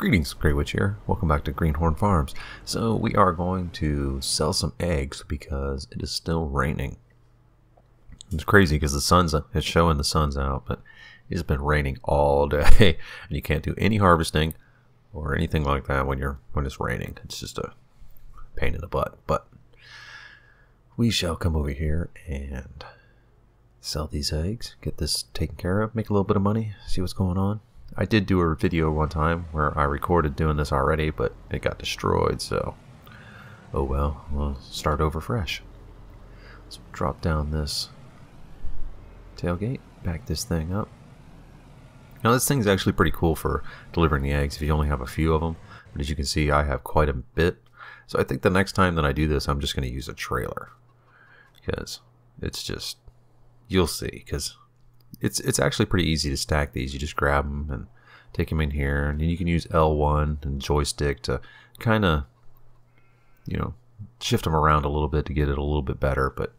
Greetings, Grey Witch here. Welcome back to Greenhorn Farms. So we are going to sell some eggs because it is still raining. It's crazy because it's showing the sun's out, but it's been raining all day, and you can't do any harvesting or anything like that when it's raining. It's just a pain in the butt. But we shall come over here and sell these eggs, get this taken care of, make a little bit of money, see what's going on. I did do a video one time where I recorded doing this already, but it got destroyed, so oh well, we'll start over fresh. So drop down this tailgate, back this thing up. Now this thing's actually pretty cool for delivering the eggs if you only have a few of them, but as you can see I have quite a bit. So I think the next time that I do this I'm just going to use a trailer, because it's just, you'll see, because it's actually pretty easy to stack these. You just grab them and take them in here, and then you can use L1 and joystick to kind of, shift them around a little bit to get it a little bit better, but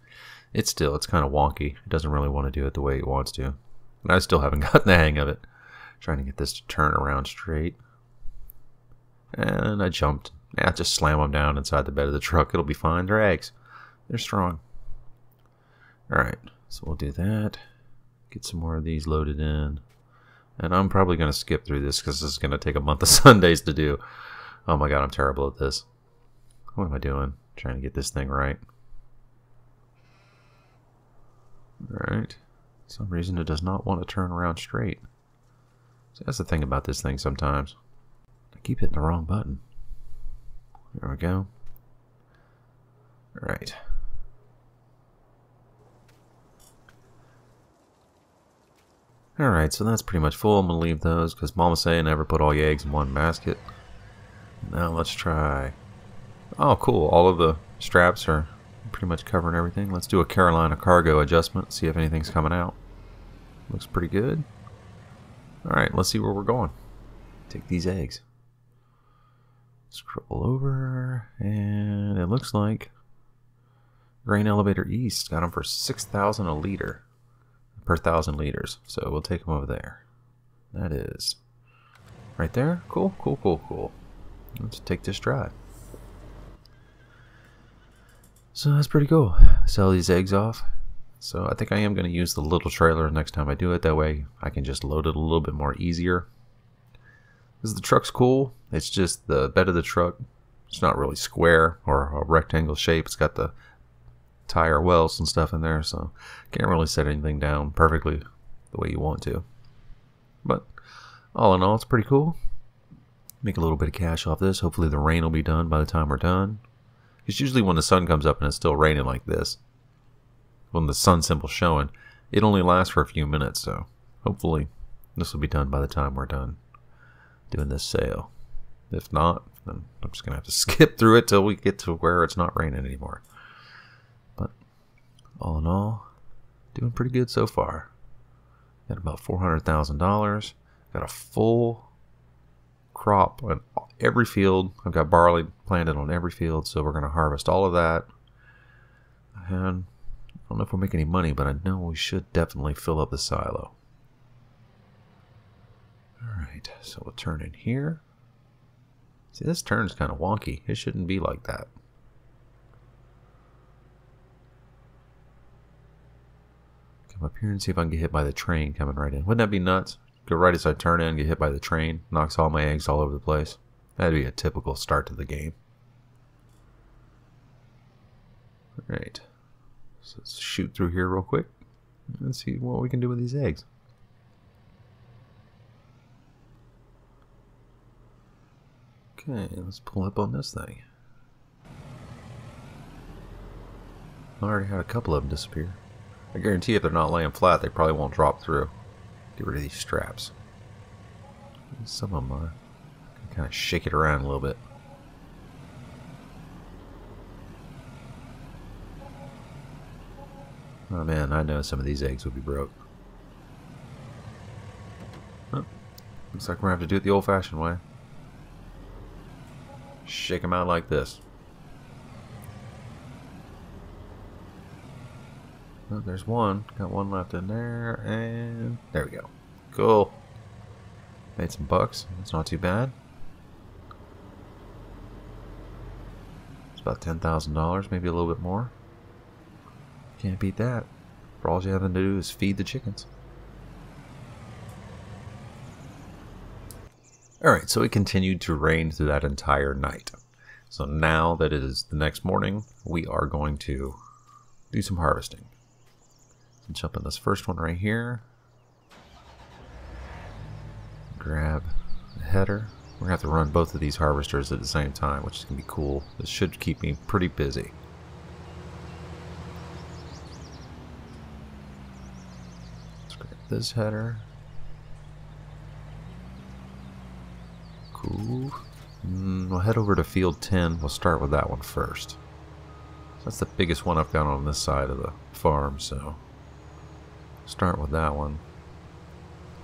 it's kind of wonky. It doesn't really want to do it the way it wants to. And I still haven't gotten the hang of it. Trying to get this to turn around straight. And I jumped. Just slam them down inside the bed of the truck. It'll be fine. They're eggs. They're strong. Alright, so we'll do that. Get some more of these loaded in. And I'm probably going to skip through this because this is going to take a month of Sundays to do. Oh my god, I'm terrible at this. What am I doing? Trying to get this thing right. Alright. For some reason it does not want to turn around straight. So that's the thing about this thing sometimes. I keep hitting the wrong button. There we go. Alright. Alright, so that's pretty much full. I'm going to leave those because Mama say never put all your eggs in one basket. Now let's try. Oh, cool. All of the straps are pretty much covering everything. Let's do a Carolina cargo adjustment, see if anything's coming out. Looks pretty good. Alright, let's see where we're going. Take these eggs. Scroll over, and it looks like Grain Elevator East got them for 6,000 a liter. Per 1,000 liters, so we'll take them over there. That is right there. Cool, cool, cool, cool. Let's take this drive. So that's pretty cool. Sell these eggs off. So I think I am going to use the little trailer next time I do it. That way I can just load it a little bit more easier. Because the truck's cool. It's just the bed of the truck. It's not really square or a rectangle shape. It's got the tire wells and stuff in there, so can't really set anything down perfectly the way you want to. But all in all, it's pretty cool. Make a little bit of cash off this. Hopefully the rain will be done by the time we're done. Because usually when the sun comes up and it's still raining like this, when the sun symbol's showing, it only lasts for a few minutes, so hopefully this will be done by the time we're done doing this sale. If not, then I'm just going to have to skip through it till we get to where it's not raining anymore. All in all, doing pretty good so far. Got about $400,000. Got a full crop on every field. I've got barley planted on every field, so we're going to harvest all of that. And I don't know if we'll make any money, but I know we should definitely fill up the silo. Alright, so we'll turn in here. See, this turn's kind of wonky. It shouldn't be like that. Up here and see if I can get hit by the train coming right in. Wouldn't that be nuts? Go right as I turn in and get hit by the train. Knocks all my eggs all over the place. That'd be a typical start to the game. Alright. So let's shoot through here real quick and see what we can do with these eggs. Okay, let's pull up on this thing. I already had a couple of them disappear. I guarantee if they're not laying flat, they probably won't drop through. Get rid of these straps. Some of them are. Kind of shake it around a little bit. Oh man, I know some of these eggs would be broke. Oh, looks like we're going to have to do it the old-fashioned way. Shake them out like this. Oh, there's one. Got one left in there, and there we go. Cool. Made some bucks. That's not too bad. about $10,000, maybe a little bit more. Can't beat that. For all you have to do is feed the chickens. Alright, so it continued to rain through that entire night. So now that it is the next morning, we are going to do some harvesting. So jump in this first one right here. Grab the header. We're going to have to run both of these harvesters at the same time, which is going to be cool. This should keep me pretty busy. Let's grab this header. Cool. We'll head over to field 10. We'll start with that one first. That's the biggest one I've got on this side of the farm, so start with that one.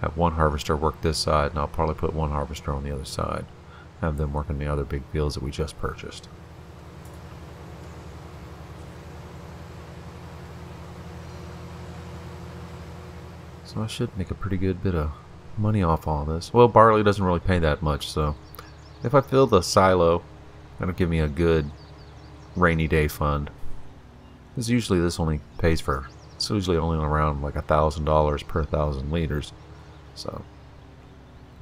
Have one harvester work this side, and I'll probably put one harvester on the other side. Have them work in the other big fields that we just purchased. So I should make a pretty good bit of money off all this. Well, barley doesn't really pay that much, so if I fill the silo, that'll give me a good rainy day fund. Because usually this only pays for, it's usually only around like $1,000 per 1,000 liters. So,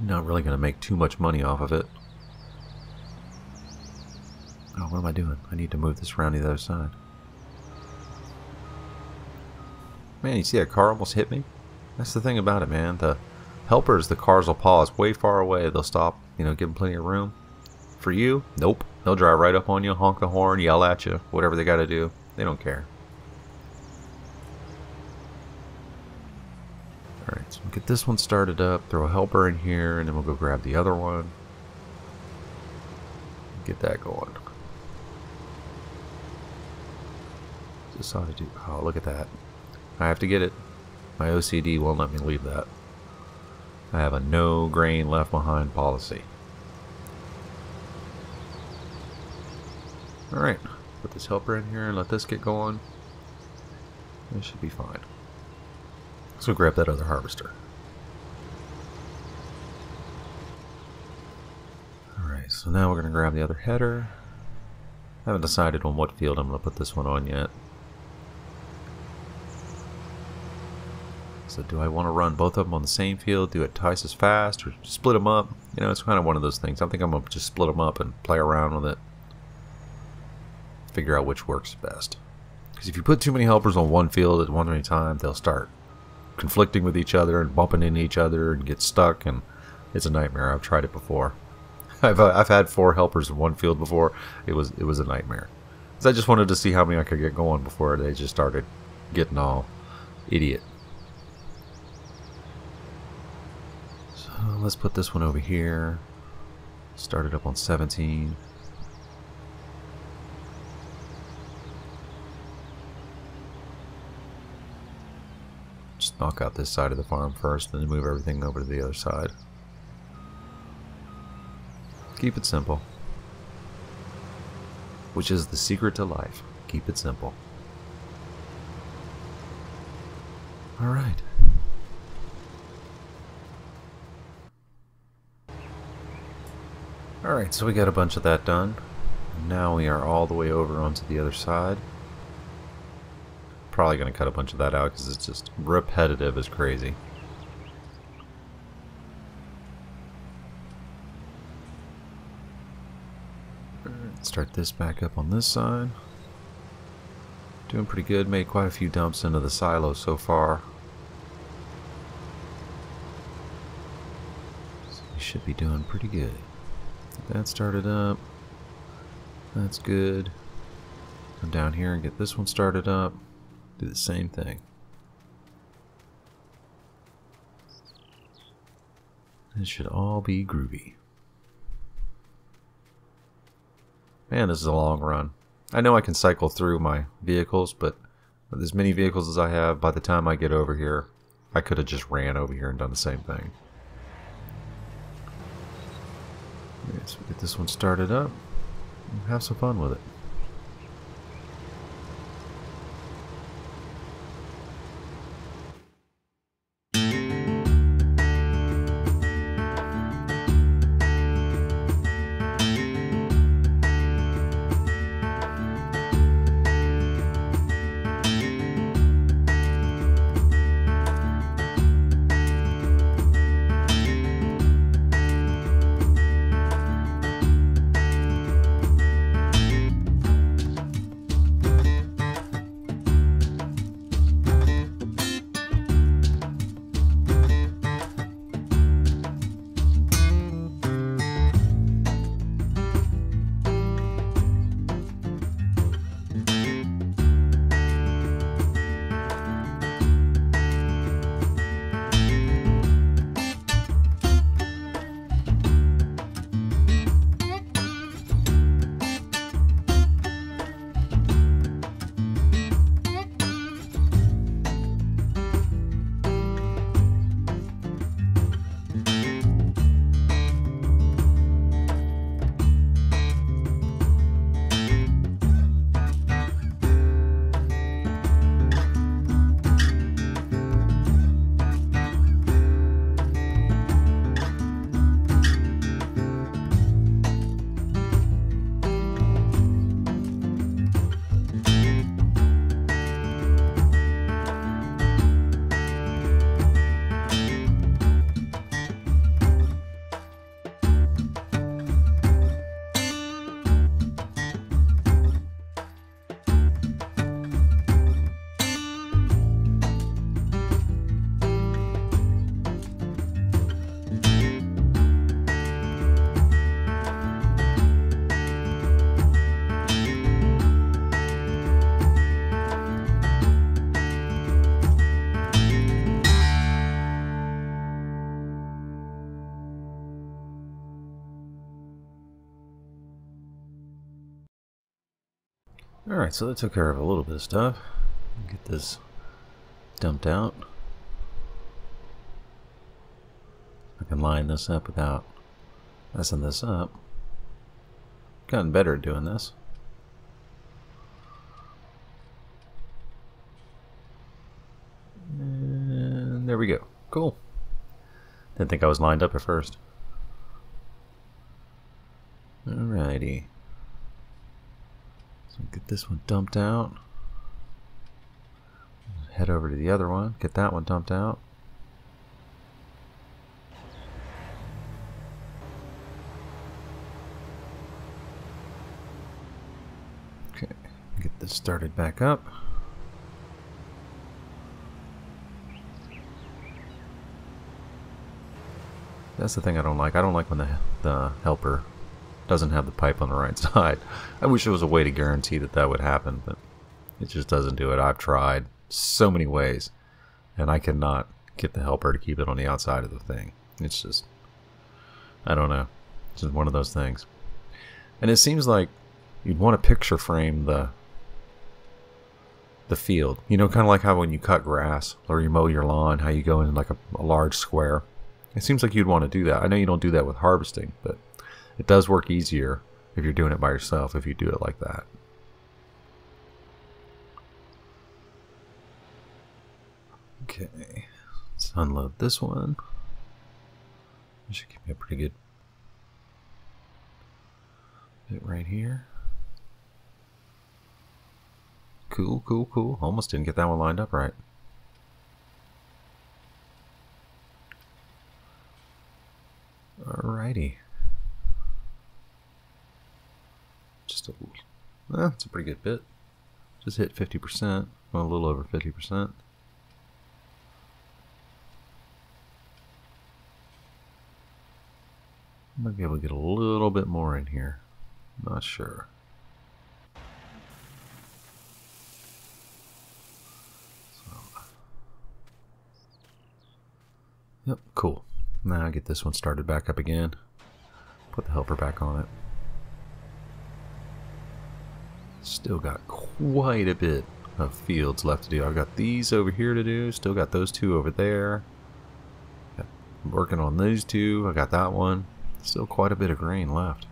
I'm not really going to make too much money off of it. Oh, what am I doing? I need to move this around to the other side. Man, you see that car almost hit me? That's the thing about it, man. The helpers, the cars will pause way far away. They'll stop, you know, give them plenty of room. For you, nope. They'll drive right up on you, honk the horn, yell at you, whatever they got to do. They don't care. Alright, so we'll get this one started up, throw a helper in here, and then we'll go grab the other one. Get that going. Just ought to do. Oh, look at that. I have to get it. My OCD won't let me leave that. I have a no grain left behind policy. Alright, put this helper in here and let this get going. It should be fine. So grab that other harvester. Alright, so now we're going to grab the other header. I haven't decided on what field I'm going to put this one on yet. So do I want to run both of them on the same field, do it twice as fast, or split them up? You know, it's kind of one of those things. I think I'm going to just split them up and play around with it. Figure out which works best. Because if you put too many helpers on one field at one time, they'll start conflicting with each other and bumping into each other and get stuck, and it's a nightmare. I've tried it before. I've had 4 helpers in one field before. It was a nightmare. So I just wanted to see how many I could get going before they just started getting all idiot. So let's put this one over here. Start it up on 17. Just knock out this side of the farm first, then move everything over to the other side. Keep it simple. Which is the secret to life. Keep it simple. Alright. Alright, so we got a bunch of that done. Now we are all the way over onto the other side. Probably going to cut a bunch of that out because it's just repetitive as crazy. Start this back up on this side. Doing pretty good. Made quite a few dumps into the silo so far. So we should be doing pretty good. Get that started up. That's good. Come down here and get this one started up. Do the same thing. It should all be groovy. Man, this is a long run. I know I can cycle through my vehicles, but with as many vehicles as I have, by the time I get over here, I could have just ran over here and done the same thing. Okay, so we get this one started up and have some fun with it. Alright, so that took care of a little bit of stuff. Get this dumped out. I can line this up without messing this up. Gotten better at doing this. And there we go. Cool. Didn't think I was lined up at first. Alrighty. So get this one dumped out. Head over to the other one. Get that one dumped out. Okay. Get this started back up. That's the thing I don't like. I don't like when the helper doesn't have the pipe on the right side. I wish there was a way to guarantee that that would happen, but it just doesn't do it. I've tried so many ways, and I cannot get the helper to keep it on the outside of the thing. It's just, I don't know. It's just one of those things. And it seems like you'd want to picture frame the field. You know, kind of like how when you cut grass or you mow your lawn, how you go in like a large square. It seems like you'd want to do that. I know you don't do that with harvesting, but it does work easier if you're doing it by yourself if you do it like that. Okay, let's unload this one. This should give me a pretty good bit right here. Cool, cool, cool. Almost didn't get that one lined up right. Alrighty. Just that's a pretty good bit. Just hit 50%. Well, a little over 50%. Might be able to get a little bit more in here. Not sure. Yep, cool. Now I get this one started back up again. Put the helper back on it. Still got quite a bit of fields left to do. I've got these over here to do. Still got those two over there. I'm working on these two. I got that one. Still quite a bit of grain left.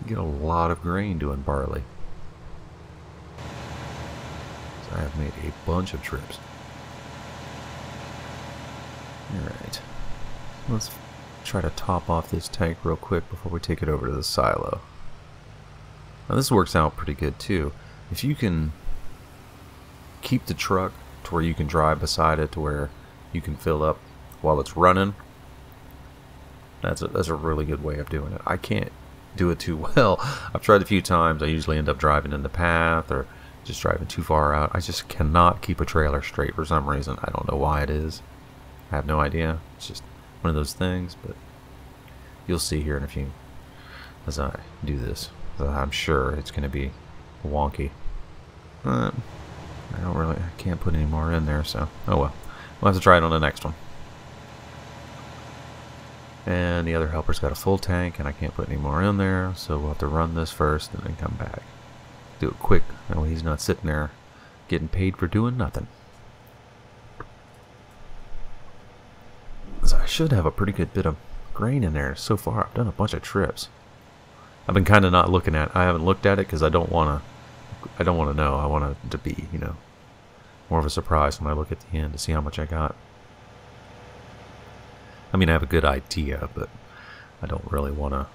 You get a lot of grain doing barley. So I have made a bunch of trips. Alright, let's try to top off this tank real quick before we take it over to the silo. Now this works out pretty good too. If you can keep the truck to where you can drive beside it to where you can fill up while it's running, that's a really good way of doing it. I can't do it too well. I've tried a few times. I usually end up driving in the path or just driving too far out. I just cannot keep a trailer straight for some reason. I don't know why it is. I have no idea. It's just one of those things, but you'll see here in a few as I do this. So I'm sure it's going to be wonky. I can't put any more in there, so oh well. We'll have to try it on the next one. And the other helper's got a full tank, and I can't put any more in there, so we'll have to run this first and then come back. Do it quick. That way he's not sitting there getting paid for doing nothing. So I should have a pretty good bit of grain in there so far. I've done a bunch of trips. I've been kind of not looking at it. I haven't looked at it because I don't want to know. I want it to be, you know, more of a surprise when I look at the end to see how much I got. I mean, I have a good idea, but I don't really want to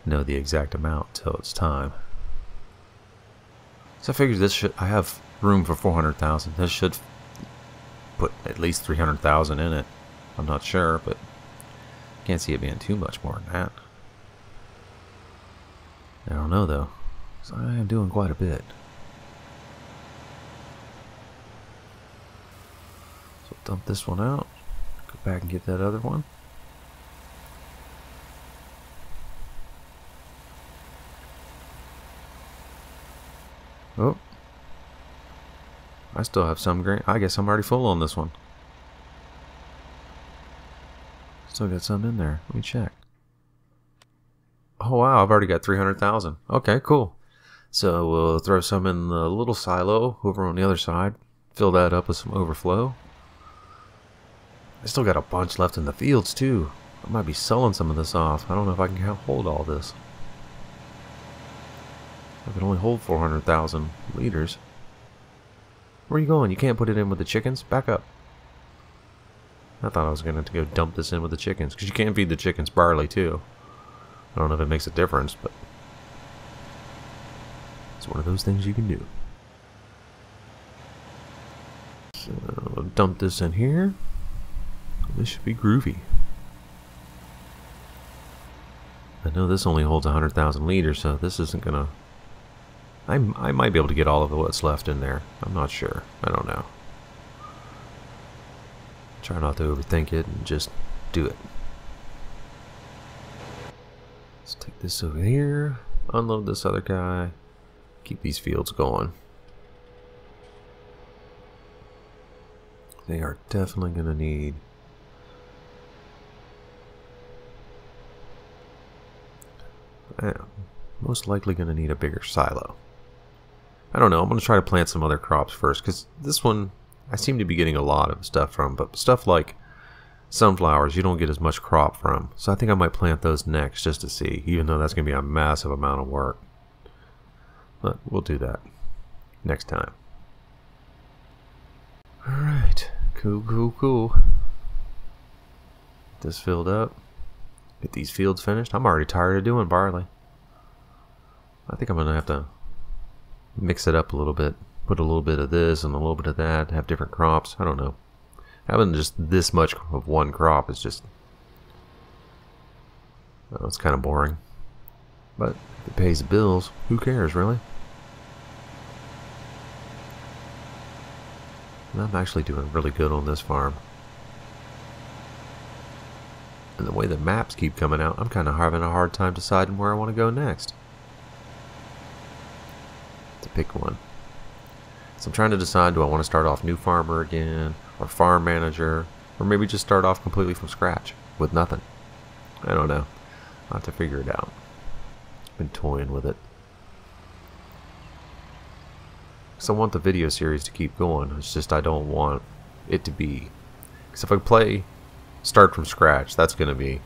know the exact amount until it's time. So I figured this should, I have room for 400,000. This should put at least 300,000 in it. I'm not sure, but can't see it being too much more than that. I don't know though, so I am doing quite a bit. So dump this one out, go back and get that other one. Oh, I still have some grain. I guess I'm already full on this one. Still got some in there. Let me check. Oh wow, I've already got 300,000. Okay, cool. So we'll throw some in the little silo over on the other side. Fill that up with some overflow. I still got a bunch left in the fields too. I might be selling some of this off. I don't know if I can hold all this. I can only hold 400,000 liters. Where are you going? You can't put it in with the chickens? Back up. I thought I was going to go dump this in with the chickens, because you can feed the chickens barley too. I don't know if it makes a difference, but it's one of those things you can do. So I'll dump this in here. This should be groovy. I know this only holds 100,000 liters, so this isn't gonna... I might be able to get all of what's left in there. I'm not sure. I don't know. Try not to overthink it and just do it. Let's take this over here. Unload this other guy. Keep these fields going. They are definitely going to need... most likely going to need a bigger silo. I don't know. I'm going to try to plant some other crops first, because this one I seem to be getting a lot of stuff from, but stuff like sunflowers you don't get as much crop from. So I think I might plant those next just to see, even though that's going to be a massive amount of work. But we'll do that next time. Alright. Cool, cool, cool. Get this filled up. Get these fields finished. I'm already tired of doing barley. I think I'm going to have to mix it up a little bit. Put a little bit of this and a little bit of that. Have different crops. I don't know. Having just this much of one crop is just... well, it's kind of boring. But if it pays the bills, who cares, really? And I'm actually doing really good on this farm. And the way the maps keep coming out, I'm kind of having a hard time deciding where I want to go next. To pick one. So I'm trying to decide, do I want to start off new farmer again, or farm manager, or maybe just start off completely from scratch with nothing. I don't know. I'll have to figure it out. Been toying with it. Because I want the video series to keep going. It's just I don't want it to be... because if I start from scratch, that's going to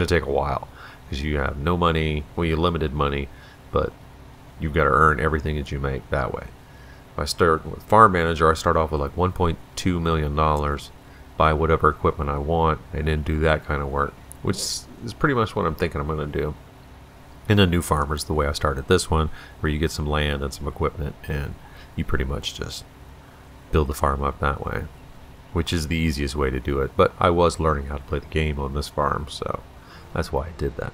take a while. Because you have no money, well, you limited money, but you've got to earn everything that you make that way. If I start with farm manager, I start off with like $1.2 million, buy whatever equipment I want, and then do that kind of work, which is pretty much what I'm thinking I'm going to do. And a new farmer's the way I started this one, where you get some land and some equipment, and you pretty much just build the farm up that way, which is the easiest way to do it. But I was learning how to play the game on this farm, so that's why I did that.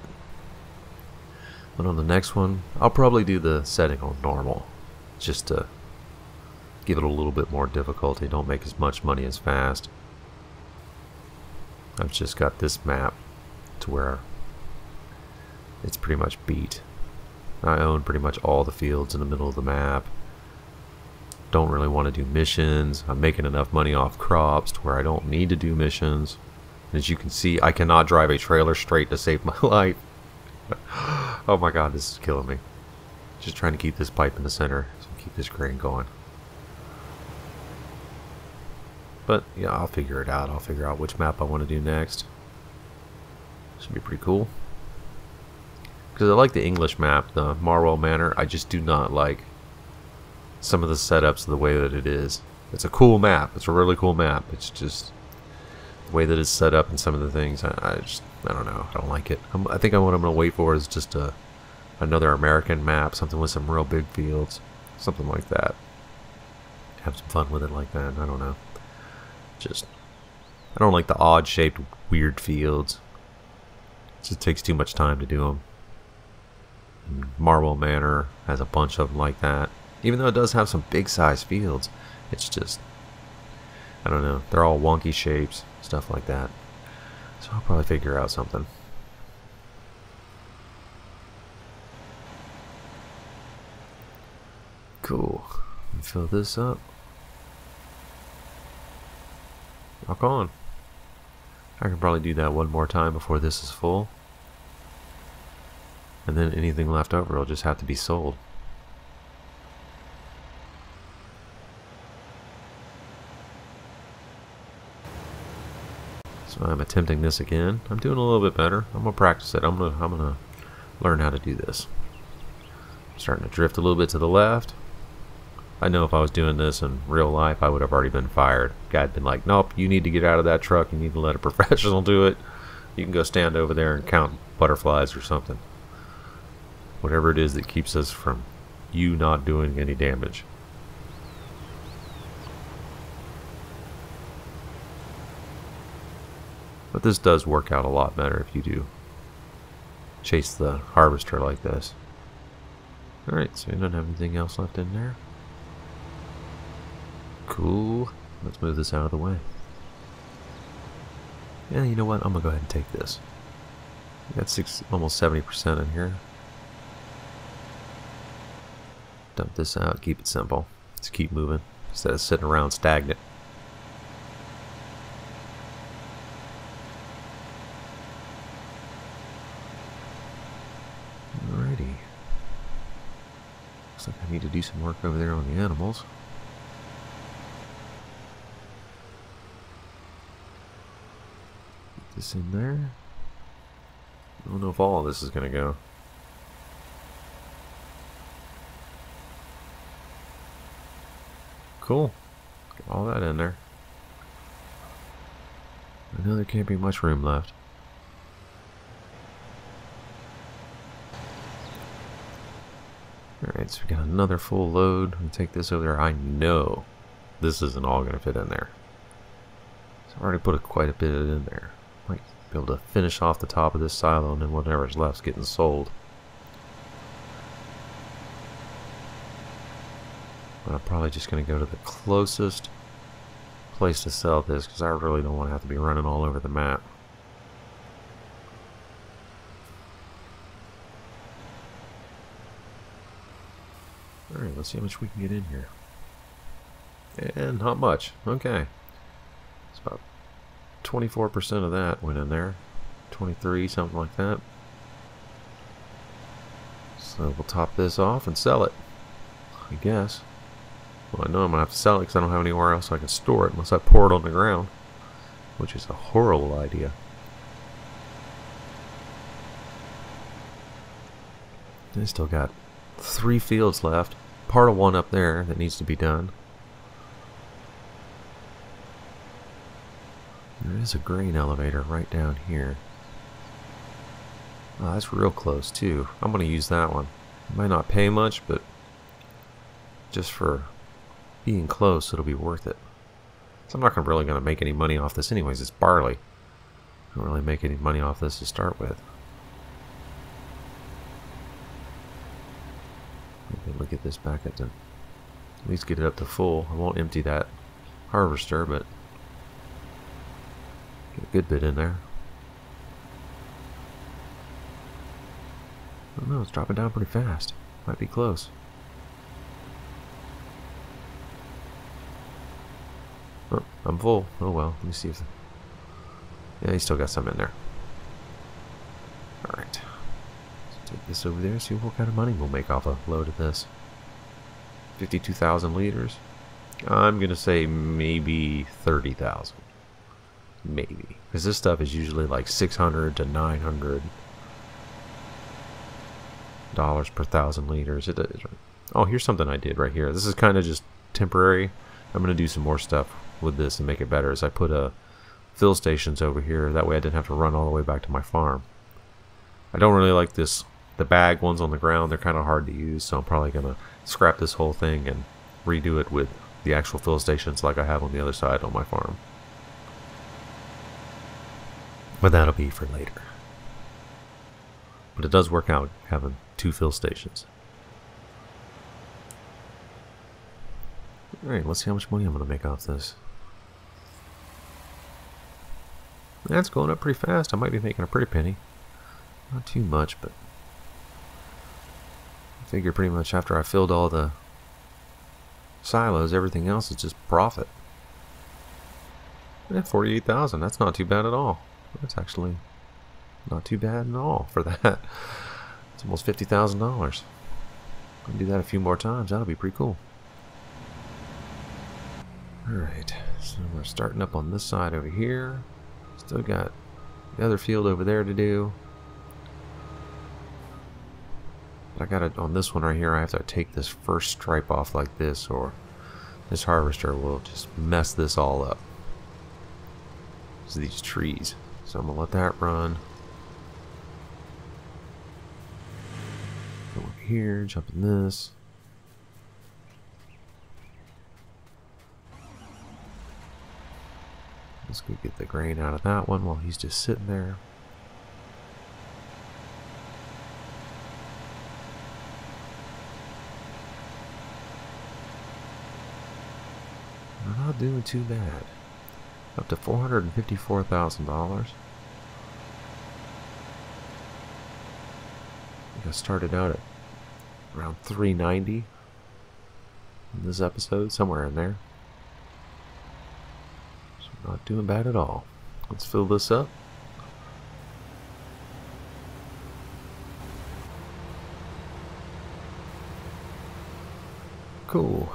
But on the next one, I'll probably do the setting on normal, just to give it a little bit more difficulty. Don't make as much money as fast. I've just got this map to where it's pretty much beat. I own pretty much all the fields in the middle of the map. Don't really want to do missions. I'm making enough money off crops to where I don't need to do missions. As you can see, I cannot drive a trailer straight to save my life. Oh my god, this is killing me. Just trying to keep this pipe in the center, so keep this grain going. But yeah, I'll figure it out. I'll figure out which map I want to do next. Should be pretty cool. Because I like the English map, the Marwell Manor. I just do not like some of the setups the way that it is. It's a cool map. It's a really cool map. It's just the way that it's set up and some of the things. I don't know. I don't like it. I think what I'm going to wait for is just another American map, something with some real big fields, something like that. Have some fun with it like that. I don't know. I don't like the odd-shaped, weird fields. It just takes too much time to do them. And Marwell Manor has a bunch of them like that. Even though it does have some big-sized fields, it's just, I don't know. They're all wonky shapes, stuff like that. So I'll probably figure out something. Cool. Fill this up. Rock on. I can probably do that one more time before this is full. And then anything left over will just have to be sold. So I'm attempting this again. I'm doing a little bit better. I'm gonna practice it. I'm gonna learn how to do this. I'm starting to drift a little bit to the left. I know if I was doing this in real life, I would have already been fired. Guy had been like, nope, you need to get out of that truck. You need to let a professional do it. You can go stand over there and count butterflies or something. Whatever it is that keeps us from you not doing any damage. But this does work out a lot better if you do chase the harvester like this. Alright, so you don't have anything else left in there. Cool. Let's move this out of the way. Yeah, you know what? I'm gonna go ahead and take this. We got almost 70% in here. Dump this out, keep it simple. Just keep moving instead of sitting around stagnant. Alrighty. Looks like I need to do some work over there on the animals. Get this in there. I don't know if all of this is going to go. Cool. Get all that in there. I know there can't be much room left. Alright, so we got another full load. We take this over there. I know this isn't all going to fit in there. So I already put quite a bit in there. Might be able to finish off the top of this silo, and then whatever's left's getting sold. But I'm probably just going to go to the closest place to sell this, because I really don't want to have to be running all over the map. Alright, let's see how much we can get in here. And not much. Okay. It's about 24% of that went in there. 23, something like that. So we'll top this off and sell it, I guess. Well, I know I'm going to have to sell it because I don't have anywhere else I can store it unless I pour it on the ground, which is a horrible idea. I still got 3 fields left. Part of one up there that needs to be done. There is a grain elevator right down here. Oh, that's real close too. I'm going to use that one. It might not pay much, but just for being close, it'll be worth it. So I'm not really going to make any money off this anyways. It's barley. I don't really make any money off this to start with. Maybe look at this back at least get it up to full. I won't empty that harvester, but get a good bit in there. I don't know, it's dropping down pretty fast. Might be close. Oh, I'm full. Oh well, let me see if... Yeah, you still got some in there. Alright. Let's take this over there, see what kind of money we'll make off a load of this. 52,000 liters. I'm going to say maybe 30,000. Maybe. Because this stuff is usually like 600 to 900 dollars per 1,000 liters. Oh, here's something I did right here. This is kind of just temporary. I'm going to do some more stuff with this and make it better. As I put fill stations over here. That way I didn't have to run all the way back to my farm. I don't really like the bag ones on the ground. They're kind of hard to use, so I'm probably going to scrap this whole thing and redo it with the actual fill stations like I have on the other side on my farm. But that'll be for later. But it does work out having 2 fill stations. Alright, let's see how much money I'm going to make off this. That's going up pretty fast. I might be making a pretty penny. Not too much, but I figure pretty much after I filled all the silos, everything else is just profit. Yeah, 48,000. That's not too bad at all. That's actually not too bad at all for that. It's almost $50,000. Gonna do that a few more times. That'll be pretty cool. Alright, so we're starting up on this side over here. Still got the other field over there to do. But I got it on this one right here. I have to take this first stripe off like this, or this harvester will just mess this all up. So these trees. So I'm gonna let that run. Go over here, jump in this. Let's go get the grain out of that one while he's just sitting there. We're not doing too bad. Up to $454,000. I think I started out at around 390 in this episode, somewhere in there. Not doing bad at all. Let's fill this up. Cool.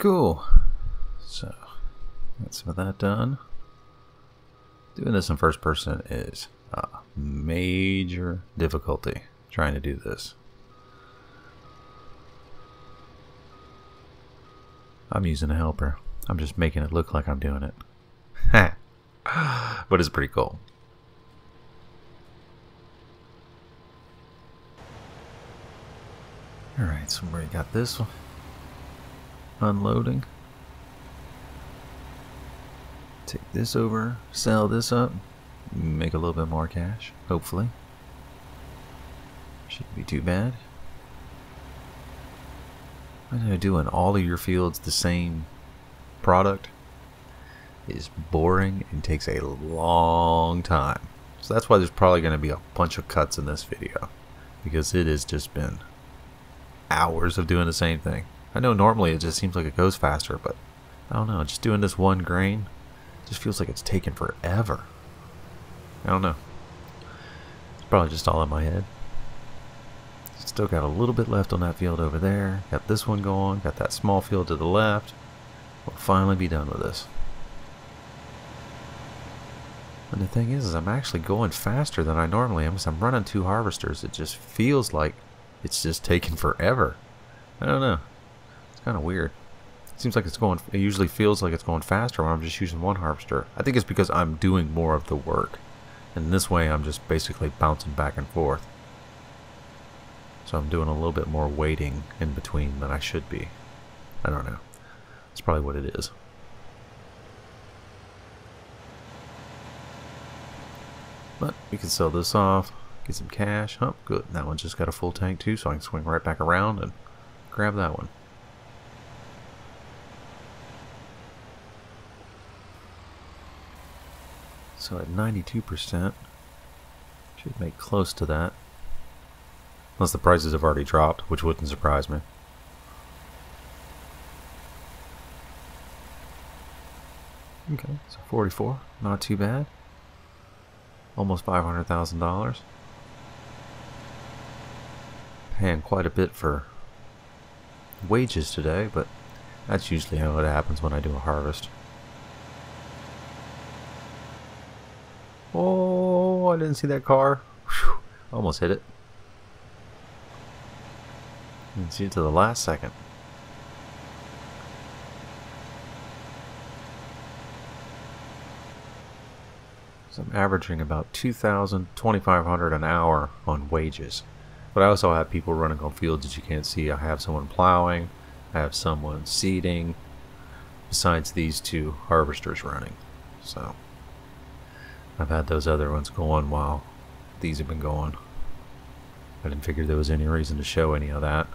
Cool. So, got some of that done. Doing this in first person is a major difficulty trying to do this. I'm using a helper. I'm just making it look like I'm doing it. But it's pretty cool. Alright, so we got this one. Unloading. Take this over, sell this up, make a little bit more cash, hopefully. Shouldn't be too bad. I know doing all of your fields the same product is boring and takes a long time. So that's why there's probably going to be a bunch of cuts in this video, because it has just been hours of doing the same thing. I know normally it just seems like it goes faster, but I don't know, just doing this one grain just feels like it's taken forever. I don't know. It's probably just all in my head. Still got a little bit left on that field over there. Got this one going. Got that small field to the left. We'll finally be done with this. And the thing is I'm actually going faster than I normally am because I'm running 2 harvesters. It just feels like it's just taking forever. I don't know. It's kind of weird. It seems like it's going, it usually feels like it's going faster when I'm just using 1 harvester. I think it's because I'm doing more of the work. And this way I'm just basically bouncing back and forth. So I'm doing a little bit more waiting in between than I should be. I don't know. That's probably what it is. But we can sell this off, get some cash. Oh, good. That one just got a full tank too, so I can swing right back around and grab that one. So at 92%, should make close to that. Unless the prices have already dropped, which wouldn't surprise me. Okay, so 44, not too bad. Almost $500,000. Paying quite a bit for wages today, but that's usually how it happens when I do a harvest. Oh, I didn't see that car. Whew, almost hit it. Didn't see it to the last second. So I'm averaging about $2,500 an hour on wages. But I also have people running on fields that you can't see. I have someone plowing, I have someone seeding, besides these two harvesters running. So I've had those other ones going while these have been going. I didn't figure there was any reason to show any of that.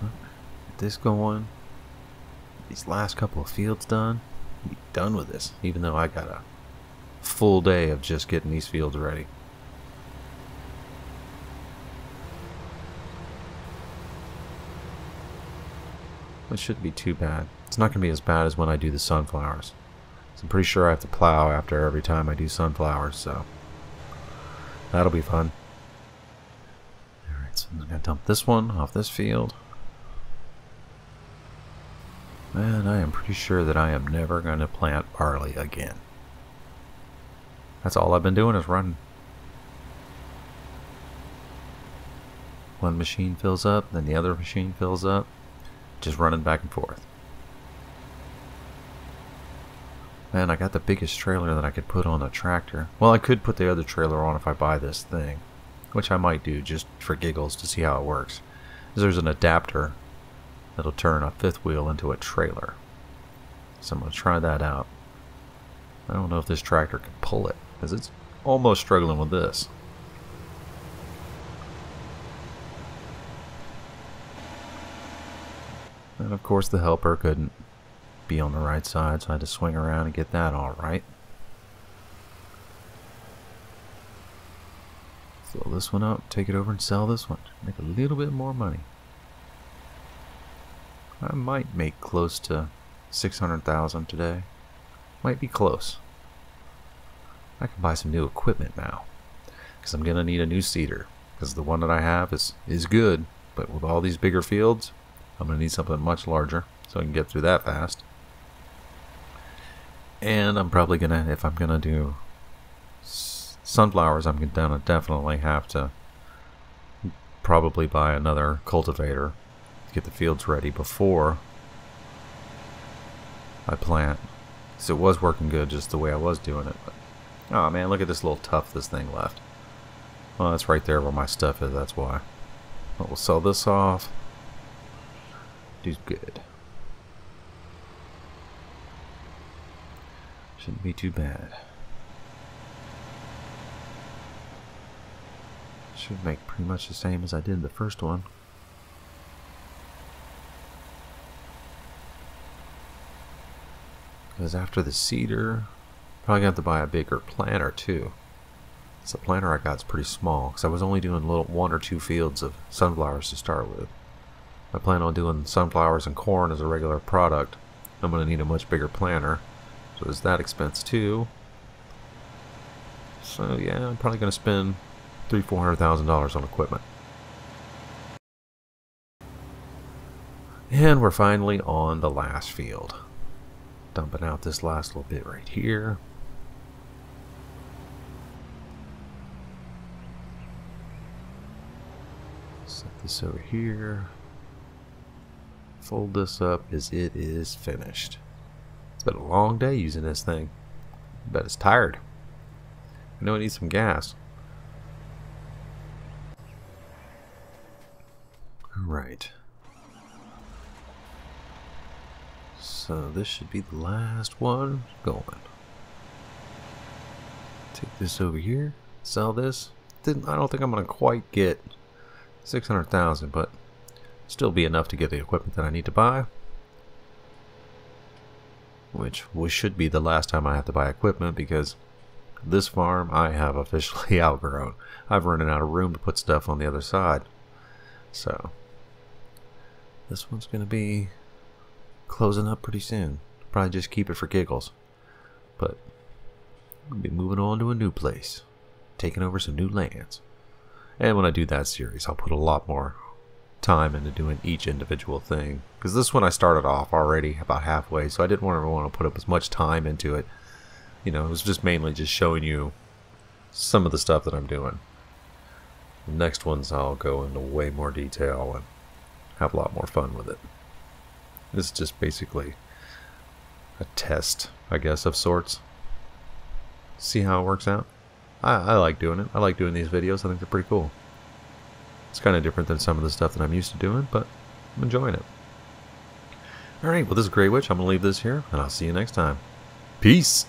Get this going. These last couple of fields done. Be done with this, even though I got a full day of just getting these fields ready. It shouldn't be too bad. It's not going to be as bad as when I do the sunflowers. So I'm pretty sure I have to plow after every time I do sunflowers, so that'll be fun. Alright, so I'm going to dump this one off this field. And I am pretty sure that I am never going to plant barley again. That's all I've been doing is running. One machine fills up, then the other machine fills up. Just running back and forth. Man, I got the biggest trailer that I could put on a tractor. Well, I could put the other trailer on if I buy this thing, which I might do just for giggles to see how it works. There's an adapter that'll turn a fifth wheel into a trailer. So I'm going to try that out. I don't know if this tractor can pull it, because it's almost struggling with this. And of course the helper couldn't be on the right side, so I had to swing around and get that all right. Fill this one up, take it over and sell this one. Make a little bit more money. I might make close to 600,000 today. Might be close. I can buy some new equipment now, because I'm gonna need a new seeder, because the one that I have is good, but with all these bigger fields, I'm gonna need something much larger so I can get through that fast. And I'm probably gonna, if I'm gonna do sunflowers, I'm gonna definitely have to probably buy another cultivator to get the fields ready before I plant. So it was working good just the way I was doing it. But, oh man, look at this little tuft this thing left. Well, that's right there where my stuff is, that's why. But we'll sell this off. Do good. Shouldn't be too bad. Should make pretty much the same as I did the first one. Because after the seeder, probably have to buy a bigger planter too. So the planter I got is pretty small, because I was only doing little 1 or 2 fields of sunflowers to start with. I plan on doing sunflowers and corn as a regular product. I'm going to need a much bigger planter. So there's that expense too. So yeah, I'm probably going to spend $300,000–400,000 on equipment. And we're finally on the last field. Dumping out this last little bit right here. Set this over here. fold this up as it is finished. It's been a long day using this thing. I bet it's tired. I know it needs some gas. Alright. So this should be the last one going. Take this over here. Sell this. I don't think I'm going to quite get 600,000, but still be enough to get the equipment that I need to buy. Which should be the last time I have to buy equipment, because this farm I have officially outgrown. I've run out of room to put stuff on the other side. So this one's going to be closing up pretty soon. Probably just keep it for giggles. But we'll be moving on to a new place. Taking over some new lands. And when I do that series, I'll put a lot more time into doing each individual thing. Because this one I started off already about halfway, so I didn't want to put up as much time into it. You know, it was just mainly just showing you some of the stuff that I'm doing. The next ones I'll go into way more detail and have a lot more fun with it. This is just basically a test, I guess, of sorts. See how it works out. I like doing it. I like doing these videos. I think they're pretty cool. It's kind of different than some of the stuff that I'm used to doing, but I'm enjoying it. Alright, well, this is Grey Witch. I'm going to leave this here, and I'll see you next time. Peace!